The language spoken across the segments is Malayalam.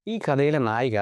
ഈ കഥയിലെ നായിക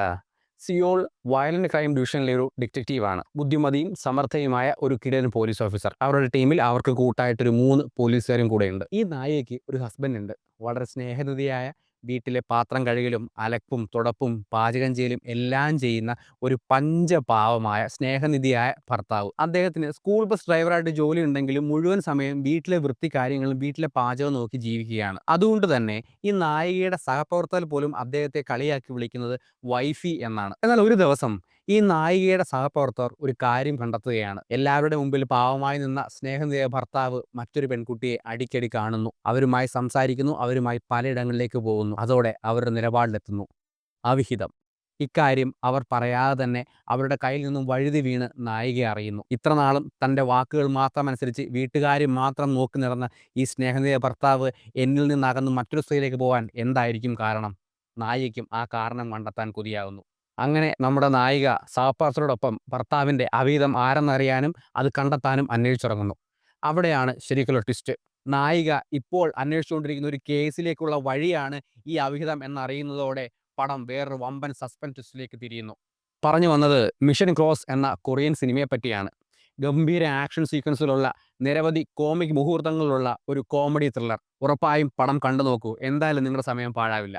സിയോൾ വയലന്റ് ക്രൈം ഡിവിഷനിലെ ഒരു ഡിറ്റക്റ്റീവാണ്. ബുദ്ധിമതിയും സമർത്ഥയുമായ ഒരു കിടിലൻ പോലീസ് ഓഫീസർ. അവരുടെ ടീമിൽ അവർക്ക് കൂട്ടായിട്ടൊരു 3 പോലീസുകാരും കൂടെയുണ്ട്. ഈ നായികയ്ക്ക് ഒരു ഹസ്ബൻഡ് ഉണ്ട്. വളരെ സ്നേഹനിധിയായ, വീട്ടിലെ പാത്രം കഴുകലും അലക്കും തുടപ്പും പാചകം ചെയ്യലും എല്ലാം ചെയ്യുന്ന ഒരു പഞ്ചപാവമായ സ്നേഹനിധിയായ ഭർത്താവ്. അദ്ദേഹത്തിന് സ്കൂൾ ബസ് ഡ്രൈവറായിട്ട് ജോലി ഉണ്ടെങ്കിലും മുഴുവൻ സമയം വീട്ടിലെ വൃത്തികാര്യങ്ങളും വീട്ടിലെ പാചകവും നോക്കി ജീവിക്കുകയാണ്. അതുകൊണ്ട് തന്നെ ഈ നായികയുടെ സഹപ്രവർത്തകർ പോലും അദ്ദേഹത്തെ കളിയാക്കി വിളിക്കുന്നത് വൈഫി എന്നാണ്. എന്നാൽ ഒരു ദിവസം ഈ നായികയുടെ സഹപ്രവർത്തകർ ഒരു കാര്യം കണ്ടെത്തുകയാണ്. എല്ലാവരുടെ മുമ്പിൽ പാവമായി നിന്ന സ്നേഹനിധിയായ ഭർത്താവ് മറ്റൊരു പെൺകുട്ടിയെ അടിക്കടി കാണുന്നു. അവരുമായി സംസാരിക്കുന്നു, അവരുമായി പലയിടങ്ങളിലേക്ക് പോകുന്നു. അതോടെ അവരുടെ നിലപാടിലെത്തുന്നു അവിഹിതം. ഇക്കാര്യം അവർ പറയാതെ തന്നെ അവരുടെ കയ്യിൽ നിന്നും വഴുതി വീണ് നായിക അറിയുന്നു. ഇത്രനാളും തൻ്റെ വാക്കുകൾ മാത്രം അനുസരിച്ച് വീട്ടുകാര്യം മാത്രം നോക്കി നടന്ന ഈ സ്നേഹനിധിയായ ഭർത്താവ് എന്നിൽ നിന്നകന്ന് മറ്റൊരു സ്ത്രീയിലേക്ക് പോകാൻ എന്തായിരിക്കും കാരണം? നായികയ്ക്കും ആ കാരണം കണ്ടെത്താൻ കൊതിയാകുന്നു. അങ്ങനെ നമ്മുടെ നായിക സഹപാത്രിയോടൊപ്പം ഭർത്താവിൻ്റെ അവിഹിതം ആരെന്നറിയാനും അത് കണ്ടെത്താനും അന്വേഷിച്ചിറങ്ങുന്നു. അവിടെയാണ് ശരിക്കുള്ള ട്വിസ്റ്റ്. നായിക ഇപ്പോൾ അന്വേഷിച്ചുകൊണ്ടിരിക്കുന്ന ഒരു കേസിലേക്കുള്ള വഴിയാണ് ഈ അവിഹിതം എന്നറിയുന്നതോടെ പടം വേറൊരു വമ്പൻ സസ്പെൻസ് ട്വിസ്റ്റിലേക്ക് തിരിയുന്നു. പറഞ്ഞു വന്നത് മിഷൻ ക്രോസ് എന്ന കൊറിയൻ സിനിമയെ പറ്റിയാണ്. ഗംഭീര ആക്ഷൻ സീക്വൻസിലുള്ള നിരവധി കോമിക് മുഹൂർത്തങ്ങളുള്ള ഒരു കോമഡി ത്രില്ലർ. ഉറപ്പായും പടം കണ്ടു നോക്കൂ. എന്തായാലും നിങ്ങളുടെ സമയം പാഴാവില്ല.